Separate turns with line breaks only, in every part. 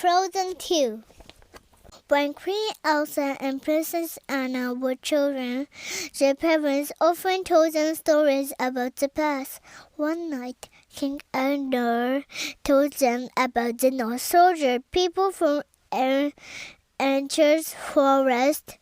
Frozen 2. When Queen Elsa and Princess Anna were children, their parents often told them stories about the past. One night, King Arthur told them about the North Soldier, people from Archer's forest.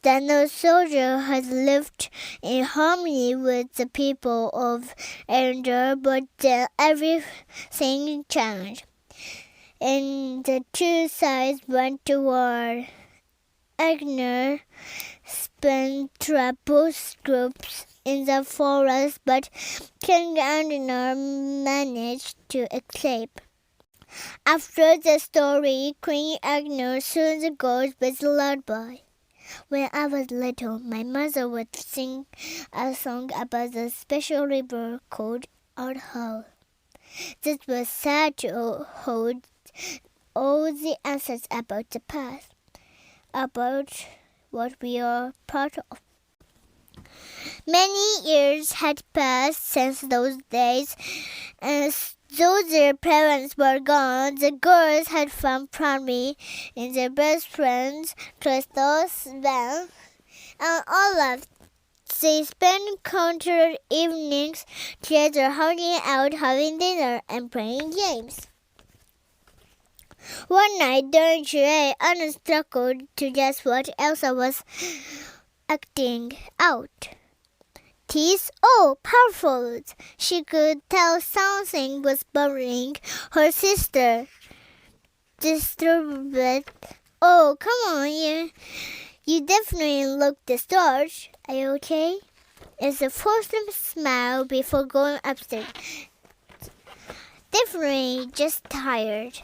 The North Soldier had lived in harmony with the people of Arthur, but then everything changed, and the two sides went to war. Agner spent trouble groups in the forest, but King Arthur managed to escape. After the story, Queen Agner soon goes with a lullaby. When I was little, my mother would sing a song about the special river called Arthur. This was sad to hold all the answers about the past, about what we are part of. Many years had passed since those days, and though their parents were gone, the girls had found primary in their best friends, Crystal, Sven, and Olaf. They spent countless evenings together, hanging out, having dinner, and playing games. One night during July, Anna struggled to guess what Elsa was acting out. Teeth? Oh, powerful! She could tell something was bothering her sister. Disturbed. Oh, come on, you definitely look disturbed. Are you okay? It's a forced smile before going upstairs. Definitely just tired.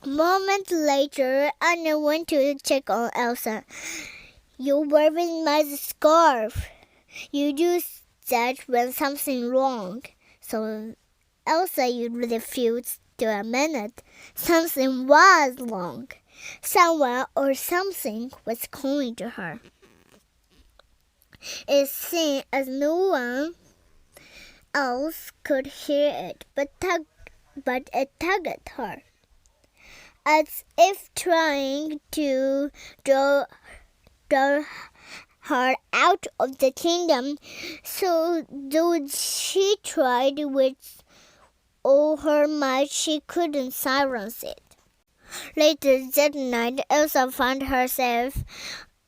A moment later, Anna went to check on Elsa. You're wearing my scarf. You do that when something's wrong. So Elsa refused to admit something was wrong. Someone or something was calling to her. It seemed as no one else could hear it, but it tugged at her, as if trying to draw her out of the kingdom. So though she tried with all her might, she couldn't silence it. Later that night, Elsa found herself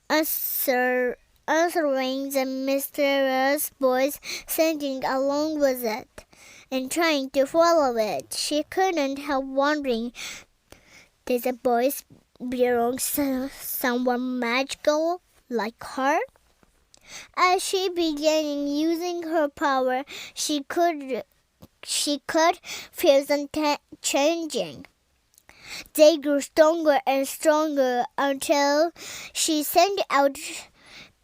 answering the mysterious voice, singing along with it, and trying to follow it. She couldn't help wondering, did the voice belong to someone magical like her? As she began using her power, she could feel them changing. They grew stronger and stronger until she sent out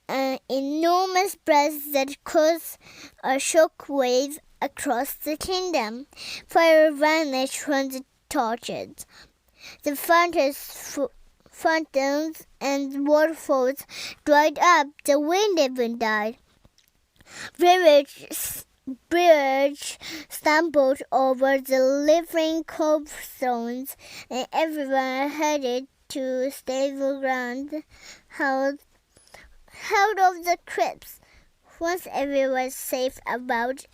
an enormous blast that caused a shockwave across the kingdom. Fire vanished from the torches. The fountains and waterfalls dried up. The wind even died. Bridge stumbled over the living cobblestones, and everyone headed to stable ground, held of the crypts. Once everyone was safe about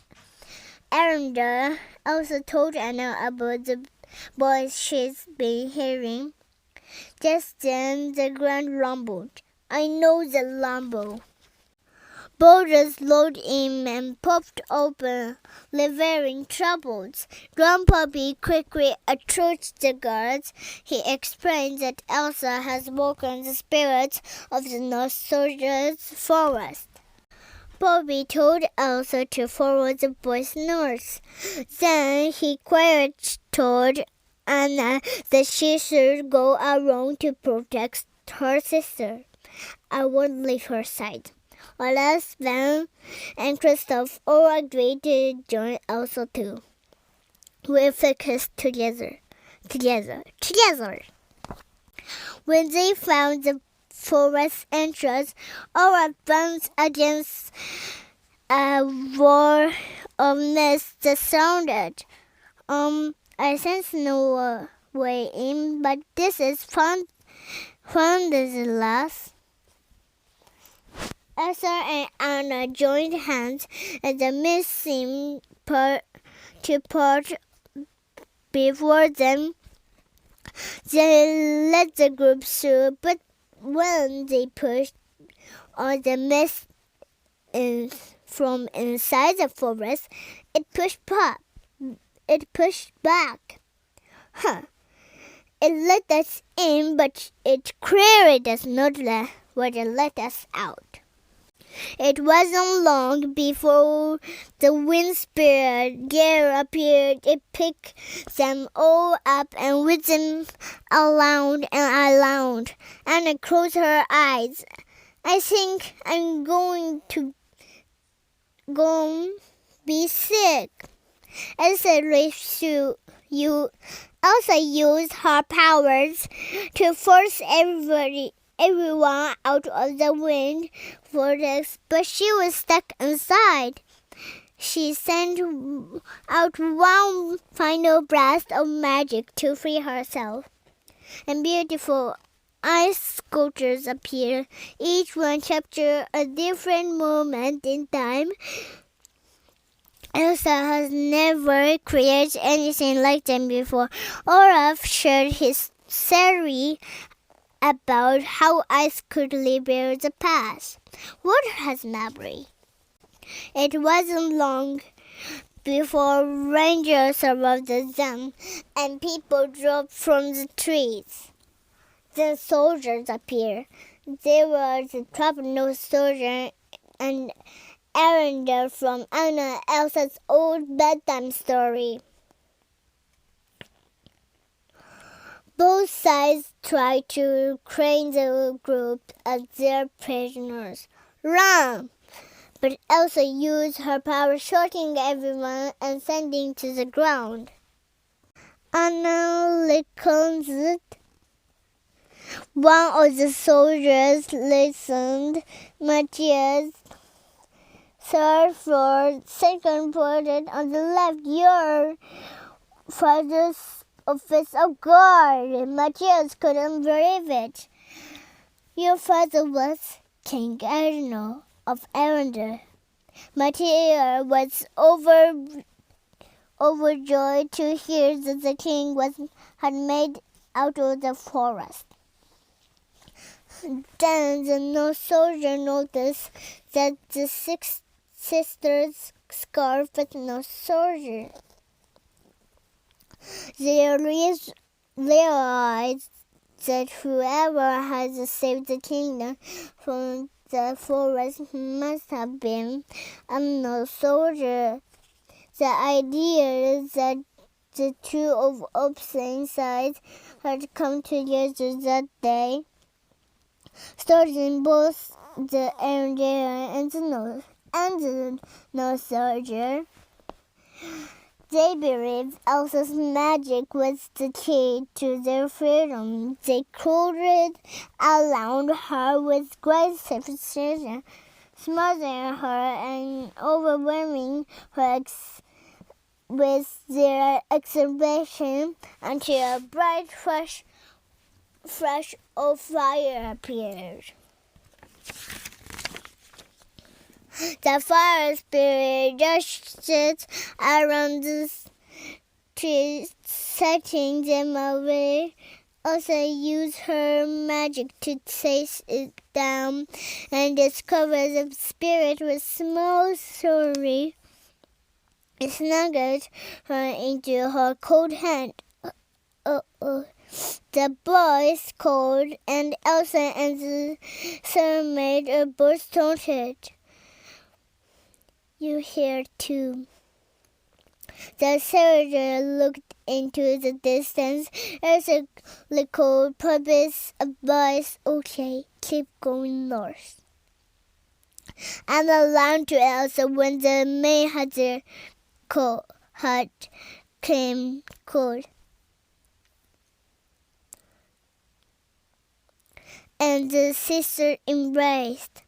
Arendelle, Elsa told Anna about the voice she's been hearing. Just then the ground rumbled. I know the rumble. Boulders rolled in and popped open, leveling troubles. Grandpappy quickly approached the guards. He explained that Elsa has woken the spirits of the North Soldier's forest. Bobby told Elsa to follow the boys north. Then he quietly told Anna that she should go alone to protect her sister. I won't leave her side. Olaf, Sven, and Kristoff all agreed to join Elsa too. We focused together. When they found the forest entrance, Olaf bounced against a wall of mist that sounded. I sense no way in, but this is fun at last. Elsa and Anna joined hands, and the mist seemed to part before them. They let the group through, but when they pushed on the mist from inside the forest, it pushed back. It let us in, but it clearly does not let us out. It wasn't long before the wind spirit there appeared. It picked them all up and whizzed around and around. Anna closed her eyes. I think I'm going to be sick. Elsa used her powers to force everyone out of the wind vortex, but she was stuck inside. She sent out one final blast of magic to free herself, and beautiful ice sculptures appeared. Each one captured a different moment in time. Elsa has never created anything like them before. Olaf shared his theory about how ice could liberate the past. Water has memory. It wasn't long before rangers surrounded them and people dropped from the trees. Then soldiers appeared. They were the top-nose soldier and Arendelle from Anna and Elsa's old bedtime story. Both sides tried to claim the group as their prisoners. Run! But Elsa used her power, shooting everyone and sending to the ground. Anna listened. One of the soldiers listened. Matthias, third floor, second portrait on the left. Your father's office of guard. Matthias couldn't believe it. Your father was King Arno of Arendelle. Matthias was overjoyed to hear that the king had made out of the forest. Then the North soldier noticed that the six sisters' scarf was no soldier. They realized that whoever had saved the kingdom from the forest must have been a no soldier. The idea that the two of opposite sides had come together that day started in both the Arendelle and the North soldier. They believed Elsa's magic was the key to their freedom. They crowded around her with great sophistication, smothering her and overwhelming her with their exhibition until a bright flash of fire appeared. The fire spirit rushed around the trees, setting them away. Also used her magic to chase it down and discovered the spirit with small story. It snuggled her into her cold hand. The boys called, and Elsa and the mermaid both started. You hear too. The soldier looked into the distance. Elsa called, purpose advice. Okay, keep going north. And alarmed to Elsa when the maid had came cold. And the sister embraced.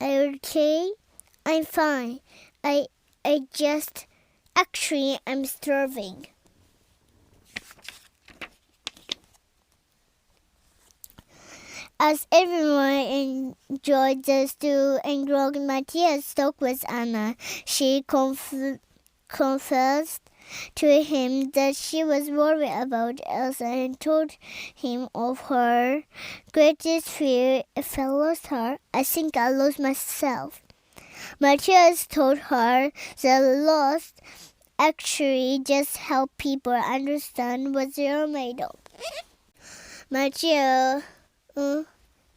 Okay, I'm fine. I just actually I'm starving. As everyone enjoyed the stew and grog, Matthias talked with Anna. She confessed to him that she was worried about Elsa and told him of her greatest fear. If I lost her, I think I'll lose myself. Matthias told her that loss actually just help people understand what they're made of. Matthias,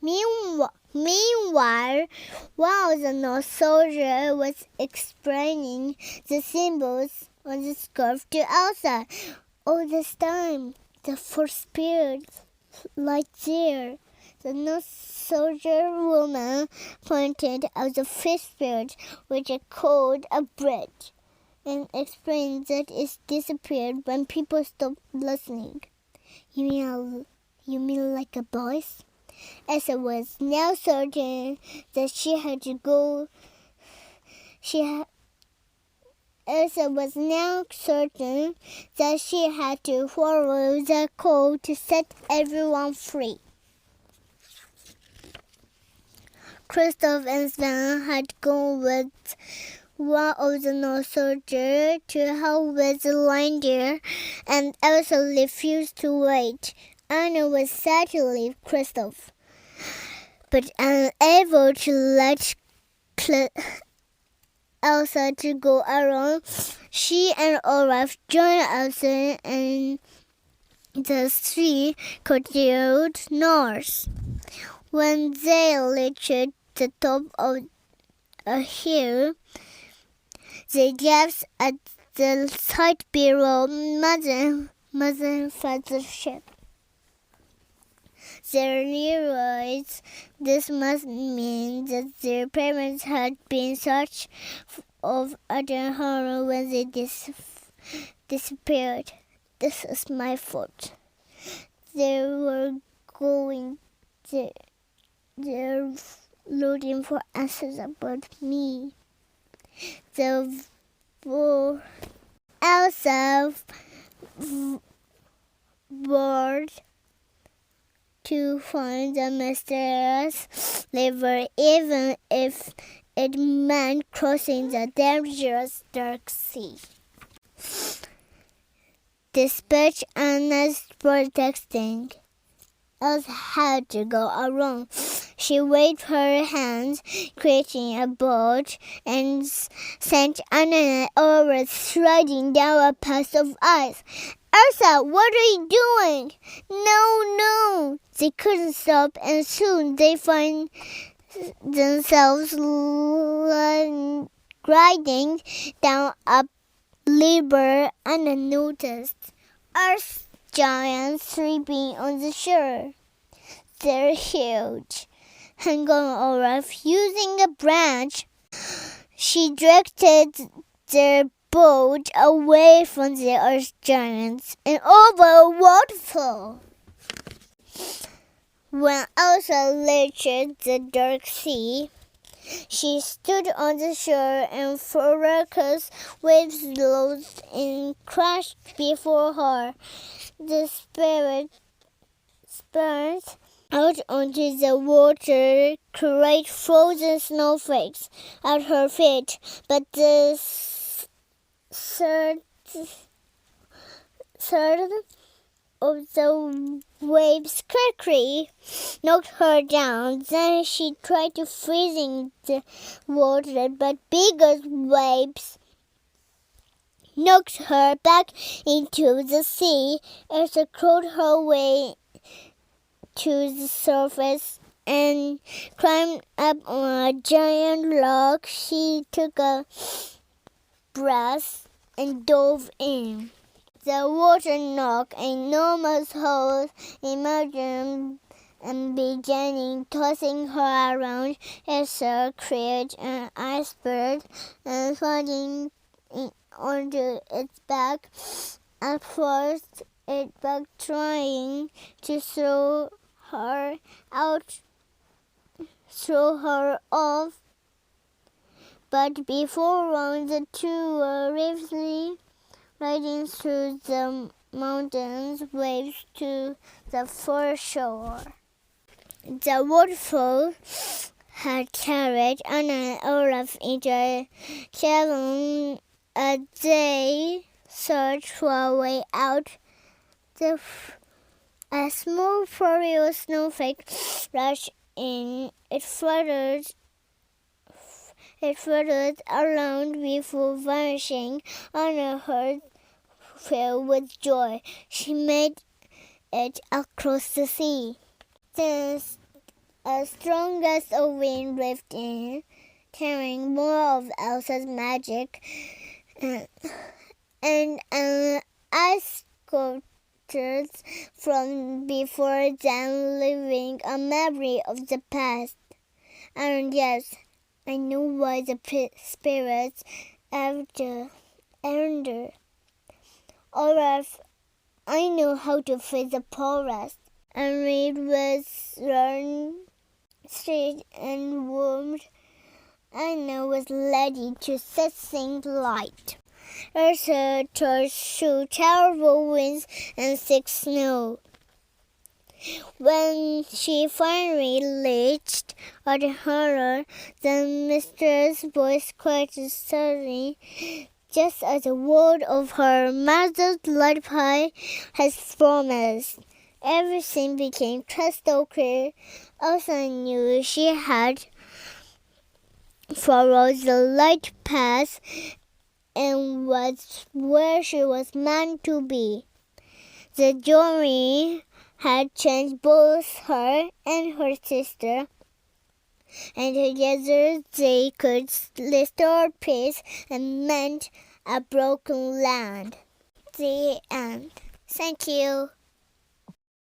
meanwhile, while the North soldier was explaining the symbols on the scarf to Elsa, all this time the four spirits lied there. The North soldier woman pointed out the fifth spirit, which is called a bridge, and explained that it disappeared when people stopped listening. You mean like a voice? Elsa was now certain that she had to go. Elsa was now certain that she had to follow the call to set everyone free. Kristoff and Sven had gone with one of the North soldiers to help with the reindeer, and Elsa refused to wait. Anna was sad to leave Kristoff, but unable to let Elsa to go alone, she and Olaf joined Elsa, and the three continued north. When they reached the top of a hill, they gasped at the sight below Mother and Father's ship. They realized this must mean that their parents had been in search of other home when they disappeared. This is my fault. They were going there. They're looking for answers about me. Elsa vowed to find the mysterious river, even if it meant crossing the dangerous dark sea. Despite Anna's protesting, Elsa had to go alone. She waved her hands, creating a boat, and sent Anna and Olaf sliding down a path of ice. Elsa, what are you doing? No. They couldn't stop, and soon they found themselves gliding down a river unnoticed. Earth giants sleeping on the shore. They're huge. Hang on, Olaf. Using a branch, she directed their boat away from the earth giants and over a waterfall. When Elsa reached the dark sea, she stood on the shore, and furious waves rose and crashed before her. The spirit spurned out onto the water, create frozen snowflakes at her feet, but the surge of the waves quickly knocked her down. Then she tried to freeze in the water, but bigger waves knocked her back into the sea. Elsa crawled her way to the surface and climbed up on a giant rock. She took a breath and dove in. The water knocked enormous holes, emerging and beginning tossing her around. Elsa created an iceberg and falling onto its back. At first, it back trying to throw her off, but before long the two were rapidly riding through the mountains waves to the foreshore. The waterfall had carried Anna and Olaf into a cavern as they searched for a way out. A small furry snowflake rushed in. It fluttered around before vanishing. Anna heard filled with joy. She made it across the sea. Then a strong gust of wind lifted in, carrying more of Elsa's magic, and an ice sculptures from before them, leaving a memory of the past. And yes, I know why the spirits ended. Olaf, I know how to face the forest, and it was run straight and warmed. Anna was ready to set things light. Elsa tossed through terrible winds and thick snow. When she finally reached the hollow, the mistress' voice quieted suddenly, just as the word of her mother's lullaby had promised. Everything became crystal clear. Elsa knew she had followed the light path and was where she was meant to be. The journey had changed both her and her sister, and together they could restore peace and mend a broken land. The end. Thank you.